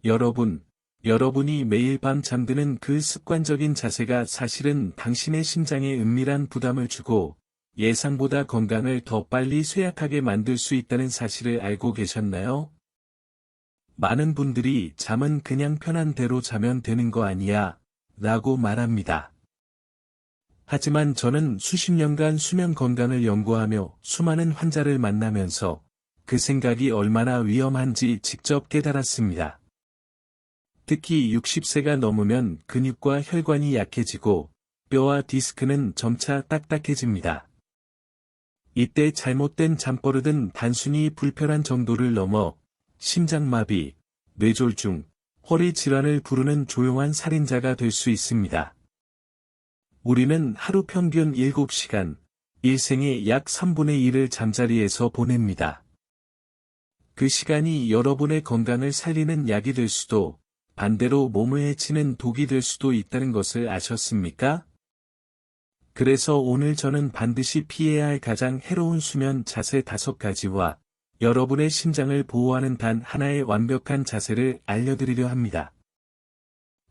여러분이 매일 밤 잠드는 그 습관적인 자세가 사실은 당신의 심장에 은밀한 부담을 주고 예상보다 건강을 더 빨리 쇠약하게 만들 수 있다는 사실을 알고 계셨나요? 많은 분들이 잠은 그냥 편한 대로 자면 되는 거 아니야, 라고 말합니다. 하지만 저는 수십 년간 수면 건강을 연구하며 수많은 환자를 만나면서 그 생각이 얼마나 위험한지 직접 깨달았습니다. 특히 60세가 넘으면 근육과 혈관이 약해지고 뼈와 디스크는 점차 딱딱해집니다. 이때 잘못된 잠버릇은 단순히 불편한 정도를 넘어 심장마비, 뇌졸중, 허리 질환을 부르는 조용한 살인자가 될 수 있습니다. 우리는 하루 평균 7시간, 일생의 약 3분의 1을 잠자리에서 보냅니다. 그 시간이 여러분의 건강을 살리는 약이 될 수도, 반대로 몸을 해치는 독이 될 수도 있다는 것을 아셨습니까? 그래서 오늘 저는 반드시 피해야 할 가장 해로운 수면 자세 5가지와 여러분의 심장을 보호하는 단 하나의 완벽한 자세를 알려드리려 합니다.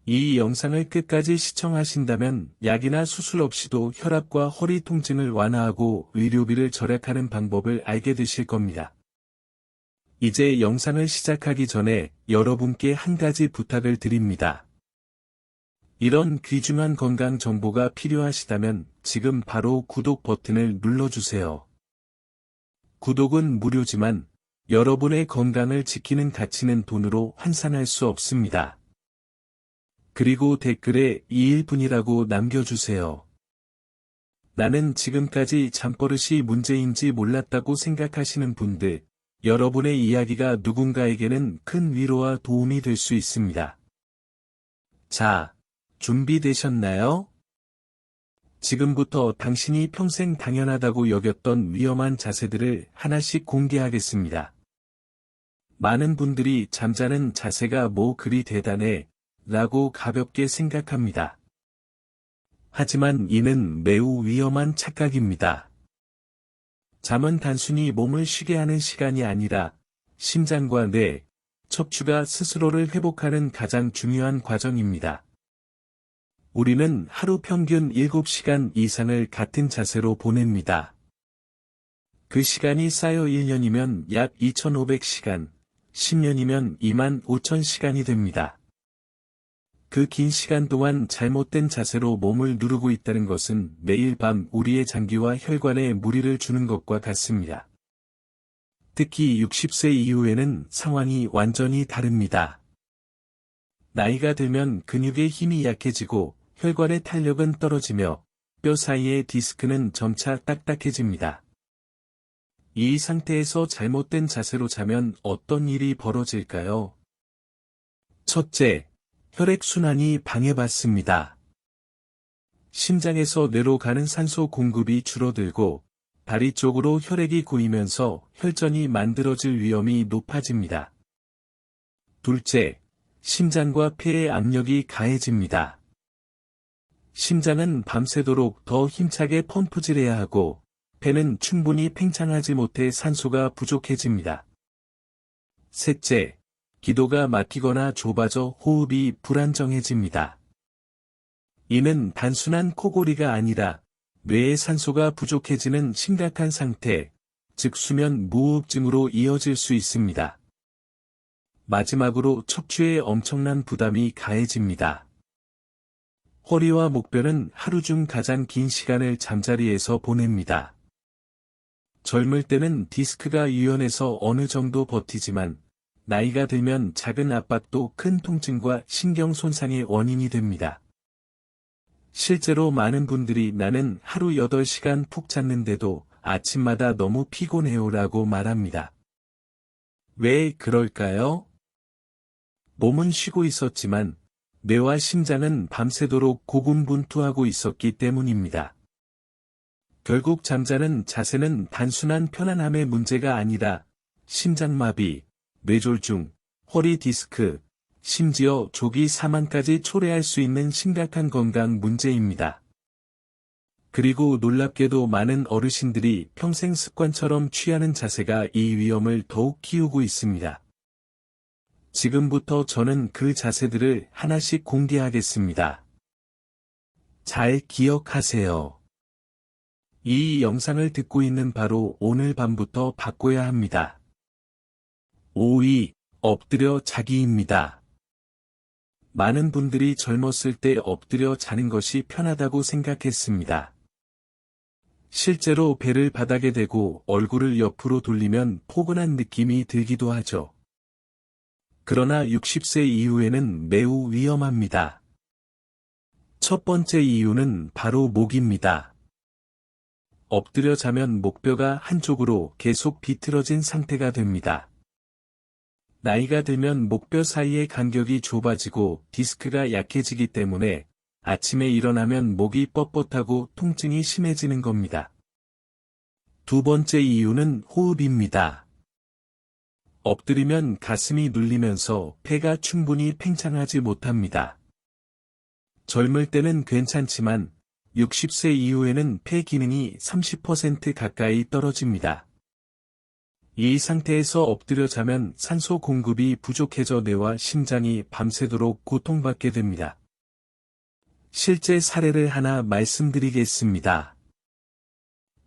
이 영상을 끝까지 시청하신다면 약이나 수술 없이도 혈압과 허리 통증을 완화하고 의료비를 절약하는 방법을 알게 되실 겁니다. 이제 영상을 시작하기 전에 여러분께 한 가지 부탁을 드립니다. 이런 귀중한 건강 정보가 필요하시다면 지금 바로 구독 버튼을 눌러주세요. 구독은 무료지만 여러분의 건강을 지키는 가치는 돈으로 환산할 수 없습니다. 그리고 댓글에 2일분이라고 남겨주세요. 나는 지금까지 잠버릇이 문제인지 몰랐다고 생각하시는 분들, 여러분의 이야기가 누군가에게는 큰 위로와 도움이 될 수 있습니다. 자, 준비되셨나요? 지금부터 당신이 평생 당연하다고 여겼던 위험한 자세들을 하나씩 공개하겠습니다. 많은 분들이 잠자는 자세가 뭐 그리 대단해, 라고 가볍게 생각합니다. 하지만 이는 매우 위험한 착각입니다. 잠은 단순히 몸을 쉬게 하는 시간이 아니라 심장과 뇌, 척추가 스스로를 회복하는 가장 중요한 과정입니다. 우리는 하루 평균 7시간 이상을 같은 자세로 보냅니다. 그 시간이 쌓여 1년이면 약 2,500시간, 10년이면 25,000시간이 됩니다. 그 긴 시간 동안 잘못된 자세로 몸을 누르고 있다는 것은 매일 밤 우리의 장기와 혈관에 무리를 주는 것과 같습니다. 특히 60세 이후에는 상황이 완전히 다릅니다. 나이가 들면 근육의 힘이 약해지고 혈관의 탄력은 떨어지며 뼈 사이의 디스크는 점차 딱딱해집니다. 이 상태에서 잘못된 자세로 자면 어떤 일이 벌어질까요? 첫째, 혈액순환이 방해받습니다. 심장에서 뇌로 가는 산소 공급이 줄어들고 다리 쪽으로 혈액이 고이면서 혈전이 만들어질 위험이 높아집니다. 둘째, 심장과 폐의 압력이 가해집니다. 심장은 밤새도록 더 힘차게 펌프질해야 하고 폐는 충분히 팽창하지 못해 산소가 부족해집니다. 셋째, 기도가 막히거나 좁아져 호흡이 불안정해집니다. 이는 단순한 코골이가 아니라 뇌의 산소가 부족해지는 심각한 상태, 즉 수면 무호흡증으로 이어질 수 있습니다. 마지막으로 척추에 엄청난 부담이 가해집니다. 허리와 목뼈는 하루 중 가장 긴 시간을 잠자리에서 보냅니다. 젊을 때는 디스크가 유연해서 어느 정도 버티지만 나이가 들면 작은 압박도 큰 통증과 신경 손상의 원인이 됩니다. 실제로 많은 분들이 나는 하루 8시간 푹 잤는데도 아침마다 너무 피곤해요라고 말합니다. 왜 그럴까요? 몸은 쉬고 있었지만 뇌와 심장은 밤새도록 고군분투하고 있었기 때문입니다. 결국 잠자는 자세는 단순한 편안함의 문제가 아니라 심장마비, 뇌졸중, 허리 디스크, 심지어 조기 사망까지 초래할 수 있는 심각한 건강 문제입니다. 그리고 놀랍게도 많은 어르신들이 평생 습관처럼 취하는 자세가 이 위험을 더욱 키우고 있습니다. 지금부터 저는 그 자세들을 하나씩 공개하겠습니다. 잘 기억하세요. 이 영상을 듣고 있는 바로 오늘 밤부터 바꿔야 합니다. 5위, 엎드려 자기입니다. 많은 분들이 젊었을 때 엎드려 자는 것이 편하다고 생각했습니다. 실제로 배를 바닥에 대고 얼굴을 옆으로 돌리면 포근한 느낌이 들기도 하죠. 그러나 60세 이후에는 매우 위험합니다. 첫 번째 이유는 바로 목입니다. 엎드려 자면 목뼈가 한쪽으로 계속 비틀어진 상태가 됩니다. 나이가 들면 목뼈 사이의 간격이 좁아지고 디스크가 약해지기 때문에 아침에 일어나면 목이 뻣뻣하고 통증이 심해지는 겁니다. 두 번째 이유는 호흡입니다. 엎드리면 가슴이 눌리면서 폐가 충분히 팽창하지 못합니다. 젊을 때는 괜찮지만 60세 이후에는 폐 기능이 30% 가까이 떨어집니다. 이 상태에서 엎드려 자면 산소 공급이 부족해져 뇌와 심장이 밤새도록 고통받게 됩니다. 실제 사례를 하나 말씀드리겠습니다.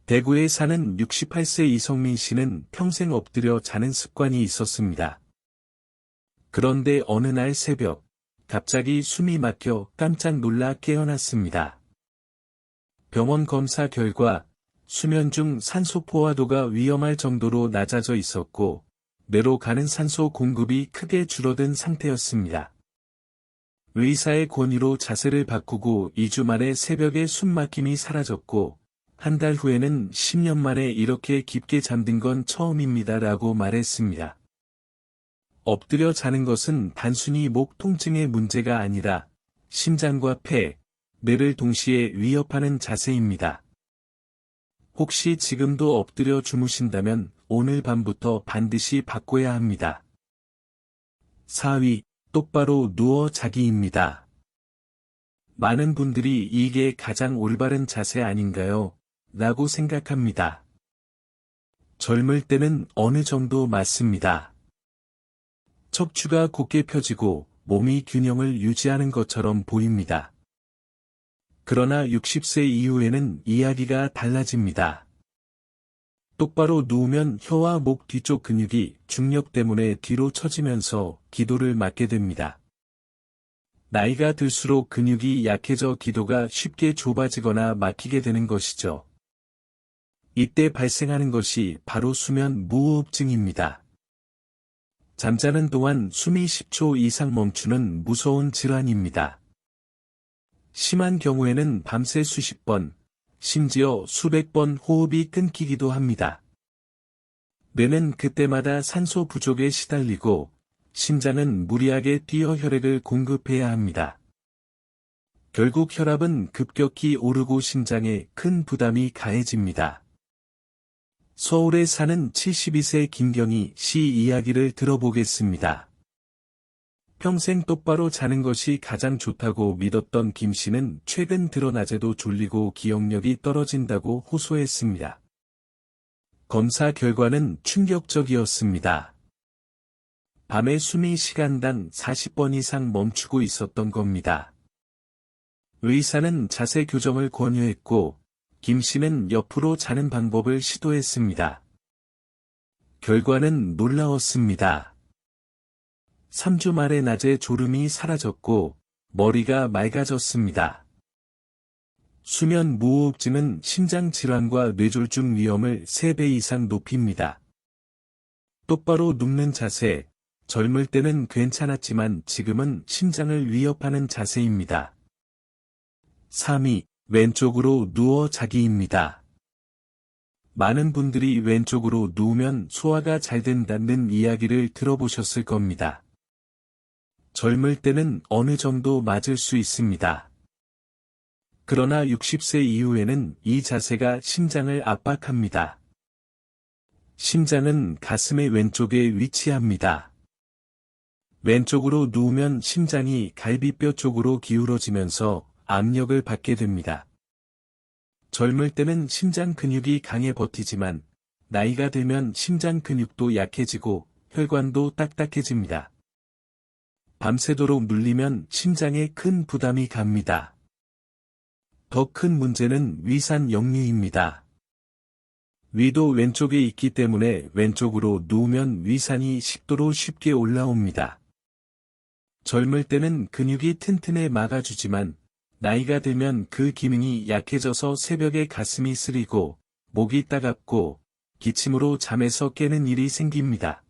대구에 사는 68세 이성민 씨는 평생 엎드려 자는 습관이 있었습니다. 그런데 어느 날 새벽, 갑자기 숨이 막혀 깜짝 놀라 깨어났습니다. 병원 검사 결과, 수면 중 산소 포화도가 위험할 정도로 낮아져 있었고, 뇌로 가는 산소 공급이 크게 줄어든 상태였습니다. 의사의 권유로 자세를 바꾸고 2주 만에 새벽에 숨막힘이 사라졌고, 한 달 후에는 10년 만에 이렇게 깊게 잠든 건 처음입니다라고 말했습니다. 엎드려 자는 것은 단순히 목 통증의 문제가 아니라 심장과 폐, 뇌를 동시에 위협하는 자세입니다. 혹시 지금도 엎드려 주무신다면 오늘 밤부터 반드시 바꿔야 합니다. 4위, 똑바로 누워 자기입니다. 많은 분들이 이게 가장 올바른 자세 아닌가요? 라고 생각합니다. 젊을 때는 어느 정도 맞습니다. 척추가 곧게 펴지고 몸이 균형을 유지하는 것처럼 보입니다. 그러나 60세 이후에는 이야기가 달라집니다. 똑바로 누우면 혀와 목 뒤쪽 근육이 중력 때문에 뒤로 처지면서 기도를 막게 됩니다. 나이가 들수록 근육이 약해져 기도가 쉽게 좁아지거나 막히게 되는 것이죠. 이때 발생하는 것이 바로 수면 무호흡증입니다. 잠자는 동안 숨이 10초 이상 멈추는 무서운 질환입니다. 심한 경우에는 밤새 수십 번, 심지어 수백 번 호흡이 끊기기도 합니다. 뇌는 그때마다 산소 부족에 시달리고, 심장은 무리하게 뛰어 혈액을 공급해야 합니다. 결국 혈압은 급격히 오르고 심장에 큰 부담이 가해집니다. 서울에 사는 72세 김경희 씨 이야기를 들어보겠습니다. 평생 똑바로 자는 것이 가장 좋다고 믿었던 김 씨는 최근 들어 낮에도 졸리고 기억력이 떨어진다고 호소했습니다. 검사 결과는 충격적이었습니다. 밤에 숨이 시간당 40번 이상 멈추고 있었던 겁니다. 의사는 자세 교정을 권유했고, 김 씨는 옆으로 자는 방법을 시도했습니다. 결과는 놀라웠습니다. 3주 만에 낮에 졸음이 사라졌고, 머리가 맑아졌습니다. 수면 무호흡증은 심장 질환과 뇌졸중 위험을 3배 이상 높입니다. 똑바로 눕는 자세, 젊을 때는 괜찮았지만 지금은 심장을 위협하는 자세입니다. 3위, 왼쪽으로 누워 자기입니다. 많은 분들이 왼쪽으로 누우면 소화가 잘 된다는 이야기를 들어보셨을 겁니다. 젊을 때는 어느 정도 맞을 수 있습니다. 그러나 60세 이후에는 이 자세가 심장을 압박합니다. 심장은 가슴의 왼쪽에 위치합니다. 왼쪽으로 누우면 심장이 갈비뼈 쪽으로 기울어지면서 압력을 받게 됩니다. 젊을 때는 심장 근육이 강해 버티지만 나이가 들면 심장 근육도 약해지고 혈관도 딱딱해집니다. 밤새도록 눌리면 심장에 큰 부담이 갑니다. 더 큰 문제는 위산 역류입니다. 위도 왼쪽에 있기 때문에 왼쪽으로 누우면 위산이 식도로 쉽게 올라옵니다. 젊을 때는 근육이 튼튼해 막아주지만 나이가 들면 그 기능이 약해져서 새벽에 가슴이 쓰리고 목이 따갑고 기침으로 잠에서 깨는 일이 생깁니다.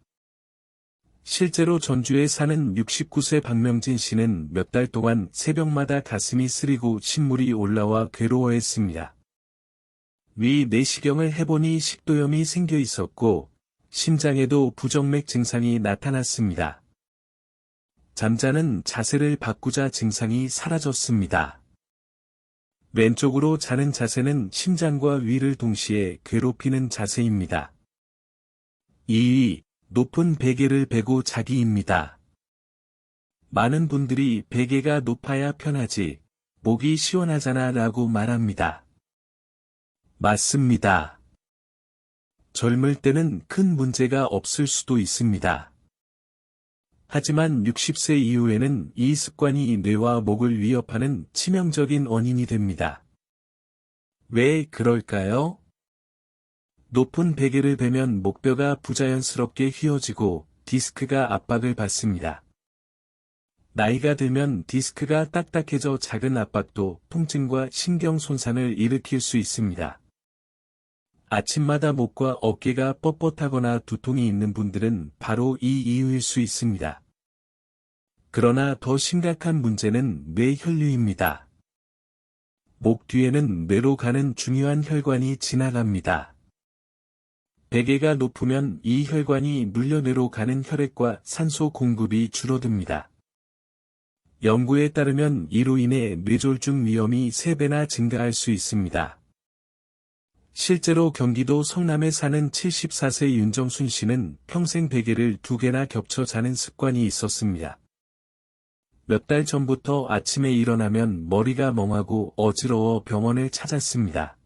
실제로 전주에 사는 69세 박명진 씨는 몇 달 동안 새벽마다 가슴이 쓰리고 신물이 올라와 괴로워했습니다. 위 내시경을 해보니 식도염이 생겨 있었고 심장에도 부정맥 증상이 나타났습니다. 잠자는 자세를 바꾸자 증상이 사라졌습니다. 왼쪽으로 자는 자세는 심장과 위를 동시에 괴롭히는 자세입니다. 2위, 높은 베개를 베고 자기입니다. 많은 분들이 베개가 높아야 편하지, 목이 시원하잖아 라고 말합니다. 맞습니다. 젊을 때는 큰 문제가 없을 수도 있습니다. 하지만 60세 이후에는 이 습관이 뇌와 목을 위협하는 치명적인 원인이 됩니다. 왜 그럴까요? 높은 베개를 베면 목뼈가 부자연스럽게 휘어지고 디스크가 압박을 받습니다. 나이가 들면 디스크가 딱딱해져 작은 압박도 통증과 신경 손상을 일으킬 수 있습니다. 아침마다 목과 어깨가 뻣뻣하거나 두통이 있는 분들은 바로 이 이유일 수 있습니다. 그러나 더 심각한 문제는 뇌혈류입니다. 목 뒤에는 뇌로 가는 중요한 혈관이 지나갑니다. 베개가 높으면 이 혈관이 눌려 뇌로 가는 혈액과 산소 공급이 줄어듭니다. 연구에 따르면 이로 인해 뇌졸중 위험이 3배나 증가할 수 있습니다. 실제로 경기도 성남에 사는 74세 윤정순 씨는 평생 베개를 2개나 겹쳐 자는 습관이 있었습니다. 몇 달 전부터 아침에 일어나면 머리가 멍하고 어지러워 병원을 찾았습니다.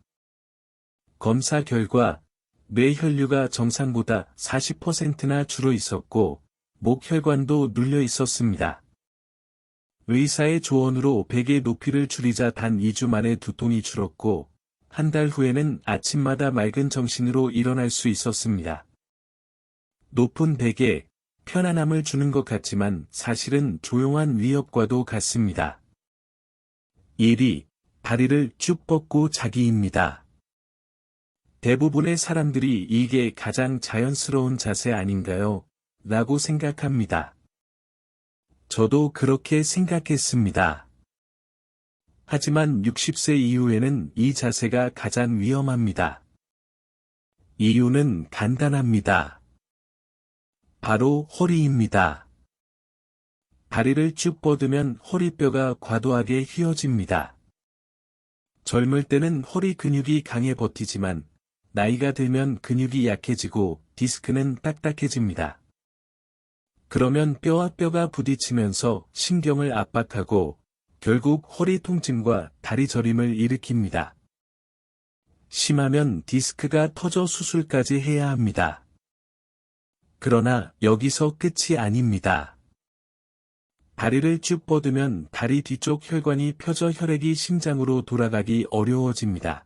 검사 결과 뇌혈류가 정상보다 40%나 줄어 있었고 목혈관도 눌려 있었습니다. 의사의 조언으로 베개 높이를 줄이자 단 2주 만에 두통이 줄었고 한 달 후에는 아침마다 맑은 정신으로 일어날 수 있었습니다. 높은 베개, 편안함을 주는 것 같지만 사실은 조용한 위협과도 같습니다. 1위, 다리를 쭉 뻗고 자기입니다. 대부분의 사람들이 이게 가장 자연스러운 자세 아닌가요? 라고 생각합니다. 저도 그렇게 생각했습니다. 하지만 60세 이후에는 이 자세가 가장 위험합니다. 이유는 간단합니다. 바로 허리입니다. 다리를 쭉 뻗으면 허리뼈가 과도하게 휘어집니다. 젊을 때는 허리 근육이 강해 버티지만 나이가 들면 근육이 약해지고 디스크는 딱딱해집니다. 그러면 뼈와 뼈가 부딪히면서 신경을 압박하고 결국 허리 통증과 다리 저림을 일으킵니다. 심하면 디스크가 터져 수술까지 해야 합니다. 그러나 여기서 끝이 아닙니다. 다리를 쭉 뻗으면 다리 뒤쪽 혈관이 펴져 혈액이 심장으로 돌아가기 어려워집니다.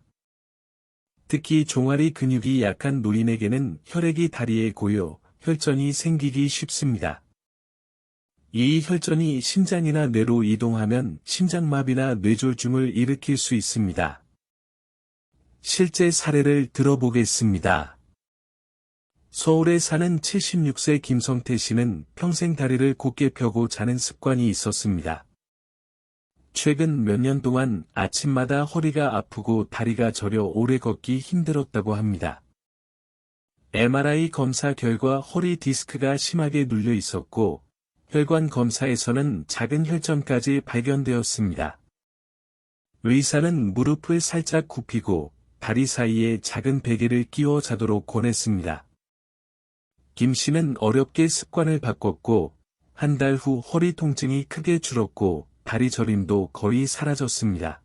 특히 종아리 근육이 약한 노인에게는 혈액이 다리에 고여 혈전이 생기기 쉽습니다. 이 혈전이 심장이나 뇌로 이동하면 심장마비나 뇌졸중을 일으킬 수 있습니다. 실제 사례를 들어보겠습니다. 서울에 사는 76세 김성태 씨는 평생 다리를 곧게 펴고 자는 습관이 있었습니다. 최근 몇 년 동안 아침마다 허리가 아프고 다리가 저려 오래 걷기 힘들었다고 합니다. MRI 검사 결과 허리 디스크가 심하게 눌려 있었고 혈관 검사에서는 작은 혈전까지 발견되었습니다. 의사는 무릎을 살짝 굽히고 다리 사이에 작은 베개를 끼워 자도록 권했습니다. 김 씨는 어렵게 습관을 바꿨고 한 달 후 허리 통증이 크게 줄었고 다리 저림도 거의 사라졌습니다.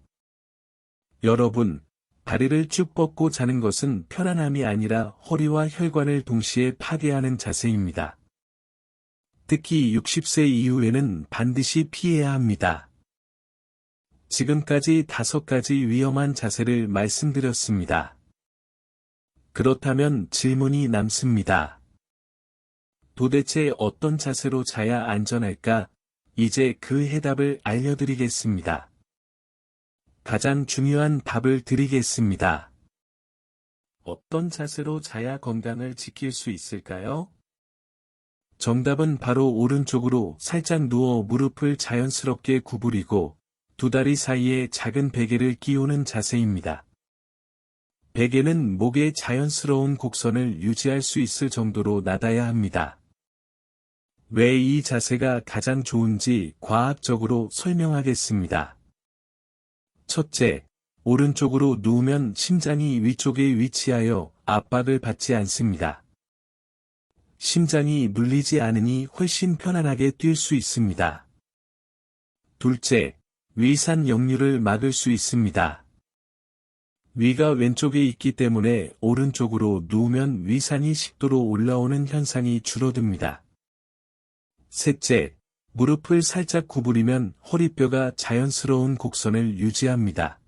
여러분, 다리를 쭉 뻗고 자는 것은 편안함이 아니라 허리와 혈관을 동시에 파괴하는 자세입니다. 특히 60세 이후에는 반드시 피해야 합니다. 지금까지 5가지 위험한 자세를 말씀드렸습니다. 그렇다면 질문이 남습니다. 도대체 어떤 자세로 자야 안전할까? 이제 그 해답을 알려드리겠습니다. 가장 중요한 답을 드리겠습니다. 어떤 자세로 자야 건강을 지킬 수 있을까요? 정답은 바로 오른쪽으로 살짝 누워 무릎을 자연스럽게 구부리고 두 다리 사이에 작은 베개를 끼우는 자세입니다. 베개는 목의 자연스러운 곡선을 유지할 수 있을 정도로 낮아야 합니다. 왜 이 자세가 가장 좋은지 과학적으로 설명하겠습니다. 첫째, 오른쪽으로 누우면 심장이 위쪽에 위치하여 압박을 받지 않습니다. 심장이 눌리지 않으니 훨씬 편안하게 뛸 수 있습니다. 둘째, 위산 역류를 막을 수 있습니다. 위가 왼쪽에 있기 때문에 오른쪽으로 누우면 위산이 식도로 올라오는 현상이 줄어듭니다. 셋째, 무릎을 살짝 구부리면 허리뼈가 자연스러운 곡선을 유지합니다.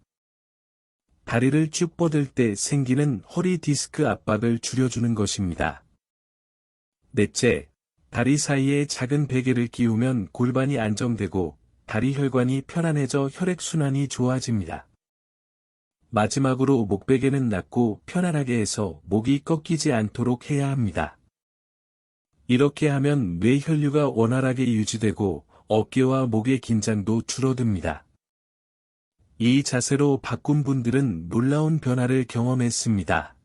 다리를 쭉 뻗을 때 생기는 허리 디스크 압박을 줄여주는 것입니다. 넷째, 다리 사이에 작은 베개를 끼우면 골반이 안정되고 다리 혈관이 편안해져 혈액순환이 좋아집니다. 마지막으로 목베개는 낮고 편안하게 해서 목이 꺾이지 않도록 해야 합니다. 이렇게 하면 뇌혈류가 원활하게 유지되고 어깨와 목의 긴장도 줄어듭니다. 이 자세로 바꾼 분들은 놀라운 변화를 경험했습니다.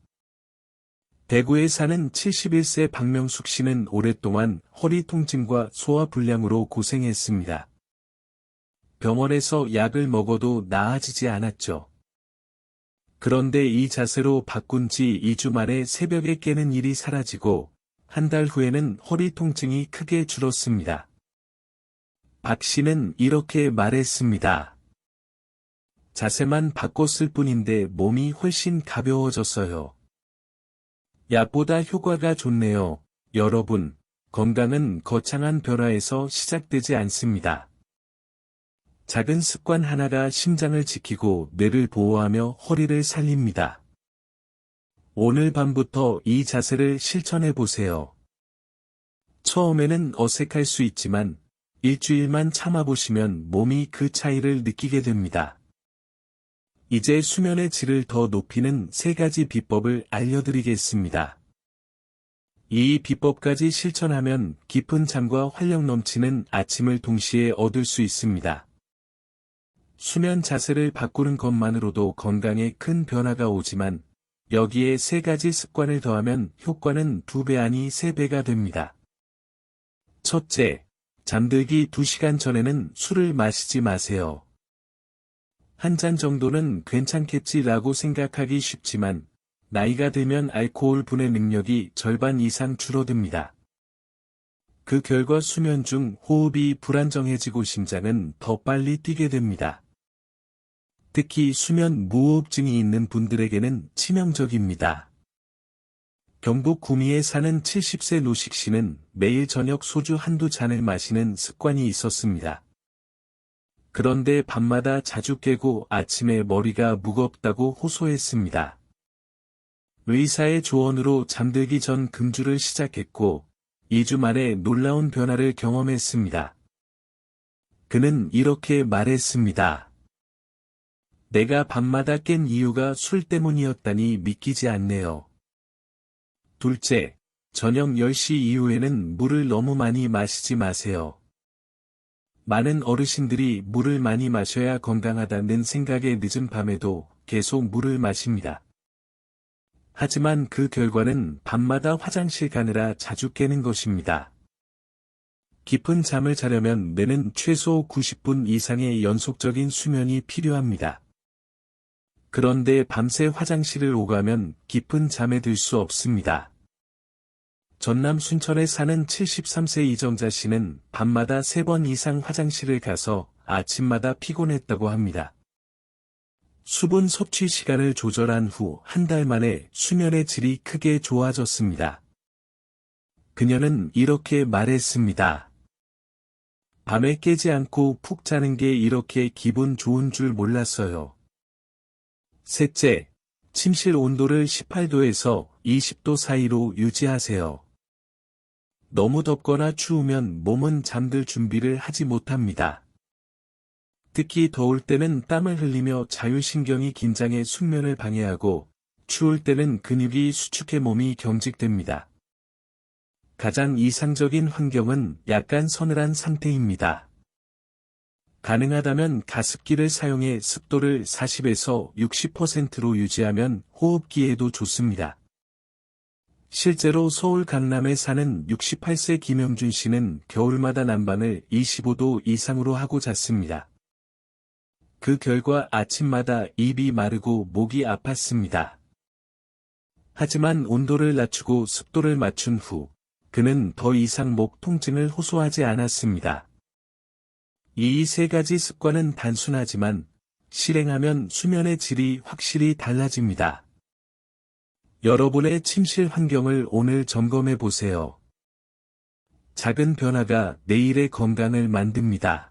대구에 사는 71세 박명숙 씨는 오랫동안 허리 통증과 소화불량으로 고생했습니다. 병원에서 약을 먹어도 나아지지 않았죠. 그런데 이 자세로 바꾼 지 2주 만에 새벽에 깨는 일이 사라지고 한 달 후에는 허리 통증이 크게 줄었습니다. 박 씨는 이렇게 말했습니다. 자세만 바꿨을 뿐인데 몸이 훨씬 가벼워졌어요. 약보다 효과가 좋네요. 여러분, 건강은 거창한 변화에서 시작되지 않습니다. 작은 습관 하나가 심장을 지키고 뇌를 보호하며 허리를 살립니다. 오늘 밤부터 이 자세를 실천해 보세요. 처음에는 어색할 수 있지만 일주일만 참아보시면 몸이 그 차이를 느끼게 됩니다. 이제 수면의 질을 더 높이는 3가지 비법을 알려드리겠습니다. 이 비법까지 실천하면 깊은 잠과 활력 넘치는 아침을 동시에 얻을 수 있습니다. 수면 자세를 바꾸는 것만으로도 건강에 큰 변화가 오지만 여기에 3가지 습관을 더하면 효과는 2배 아니 3배가 됩니다. 첫째, 잠들기 2시간 전에는 술을 마시지 마세요. 한 잔 정도는 괜찮겠지라고 생각하기 쉽지만 나이가 들면 알코올 분해 능력이 절반 이상 줄어듭니다. 그 결과 수면 중 호흡이 불안정해지고 심장은 더 빨리 뛰게 됩니다. 특히 수면 무호흡증이 있는 분들에게는 치명적입니다. 경북 구미에 사는 70세 노식 씨는 매일 저녁 소주 한두 잔을 마시는 습관이 있었습니다. 그런데 밤마다 자주 깨고 아침에 머리가 무겁다고 호소했습니다. 의사의 조언으로 잠들기 전 금주를 시작했고 2주 만에 놀라운 변화를 경험했습니다. 그는 이렇게 말했습니다. 내가 밤마다 깬 이유가 술 때문이었다니 믿기지 않네요. 둘째, 저녁 10시 이후에는 물을 너무 많이 마시지 마세요. 많은 어르신들이 물을 많이 마셔야 건강하다는 생각에 늦은 밤에도 계속 물을 마십니다. 하지만 그 결과는 밤마다 화장실 가느라 자주 깨는 것입니다. 깊은 잠을 자려면 뇌는 최소 90분 이상의 연속적인 수면이 필요합니다. 그런데 밤새 화장실을 오가면 깊은 잠에 들 수 없습니다. 전남 순천에 사는 73세 이정자 씨는 밤마다 3번 이상 화장실을 가서 아침마다 피곤했다고 합니다. 수분 섭취 시간을 조절한 후 한 달 만에 수면의 질이 크게 좋아졌습니다. 그녀는 이렇게 말했습니다. 밤에 깨지 않고 푹 자는 게 이렇게 기분 좋은 줄 몰랐어요. 셋째, 침실 온도를 18도에서 20도 사이로 유지하세요. 너무 덥거나 추우면 몸은 잠들 준비를 하지 못합니다. 특히 더울 때는 땀을 흘리며 자율신경이 긴장해 숙면을 방해하고, 추울 때는 근육이 수축해 몸이 경직됩니다. 가장 이상적인 환경은 약간 서늘한 상태입니다. 가능하다면 가습기를 사용해 습도를 40에서 60%로 유지하면 호흡기에도 좋습니다. 실제로 서울 강남에 사는 68세 김영준 씨는 겨울마다 난방을 25도 이상으로 하고 잤습니다. 그 결과 아침마다 입이 마르고 목이 아팠습니다. 하지만 온도를 낮추고 습도를 맞춘 후, 그는 더 이상 목 통증을 호소하지 않았습니다. 이 세 가지 습관은 단순하지만, 실행하면 수면의 질이 확실히 달라집니다. 여러분의 침실 환경을 오늘 점검해 보세요. 작은 변화가 내일의 건강을 만듭니다.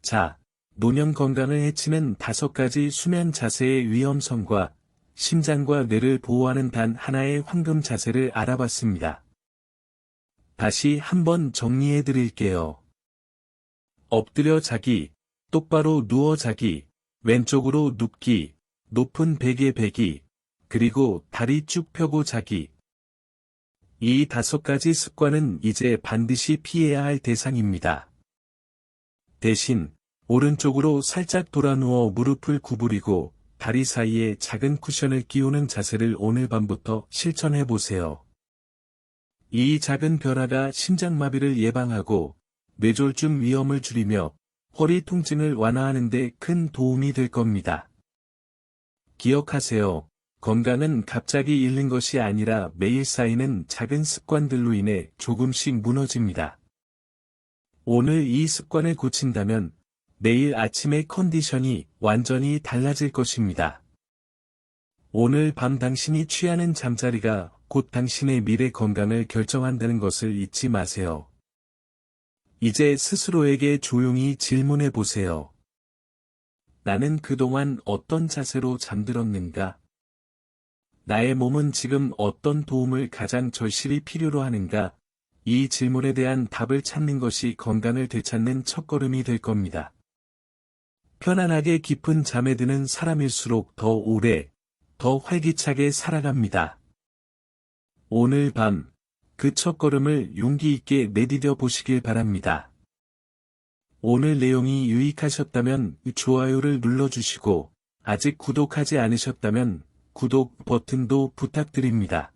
자, 노년 건강을 해치는 5가지 수면 자세의 위험성과 심장과 뇌를 보호하는 단 하나의 황금 자세를 알아봤습니다. 다시 한번 정리해 드릴게요. 엎드려 자기, 똑바로 누워 자기, 왼쪽으로 눕기, 높은 베개 베기, 그리고 다리 쭉 펴고 자기. 이 5가지 습관은 이제 반드시 피해야 할 대상입니다. 대신, 오른쪽으로 살짝 돌아 누워 무릎을 구부리고 다리 사이에 작은 쿠션을 끼우는 자세를 오늘 밤부터 실천해 보세요. 이 작은 변화가 심장마비를 예방하고 뇌졸중 위험을 줄이며 허리 통증을 완화하는 데 큰 도움이 될 겁니다. 기억하세요. 건강은 갑자기 잃는 것이 아니라 매일 쌓이는 작은 습관들로 인해 조금씩 무너집니다. 오늘 이 습관을 고친다면 내일 아침의 컨디션이 완전히 달라질 것입니다. 오늘 밤 당신이 취하는 잠자리가 곧 당신의 미래 건강을 결정한다는 것을 잊지 마세요. 이제 스스로에게 조용히 질문해 보세요. 나는 그동안 어떤 자세로 잠들었는가? 나의 몸은 지금 어떤 도움을 가장 절실히 필요로 하는가? 이 질문에 대한 답을 찾는 것이 건강을 되찾는 첫걸음이 될 겁니다. 편안하게 깊은 잠에 드는 사람일수록 더 오래, 더 활기차게 살아갑니다. 오늘 밤, 그 첫걸음을 용기 있게 내디뎌 보시길 바랍니다. 오늘 내용이 유익하셨다면 좋아요를 눌러주시고, 아직 구독하지 않으셨다면 구독 버튼도 부탁드립니다.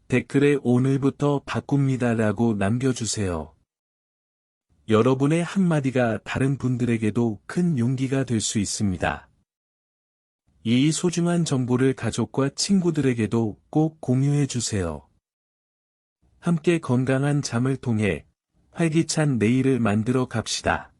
댓글에 오늘부터 바꿉니다라고 남겨주세요. 여러분의 한마디가 다른 분들에게도 큰 용기가 될 수 있습니다. 이 소중한 정보를 가족과 친구들에게도 꼭 공유해 주세요. 함께 건강한 잠을 통해 활기찬 내일을 만들어 갑시다.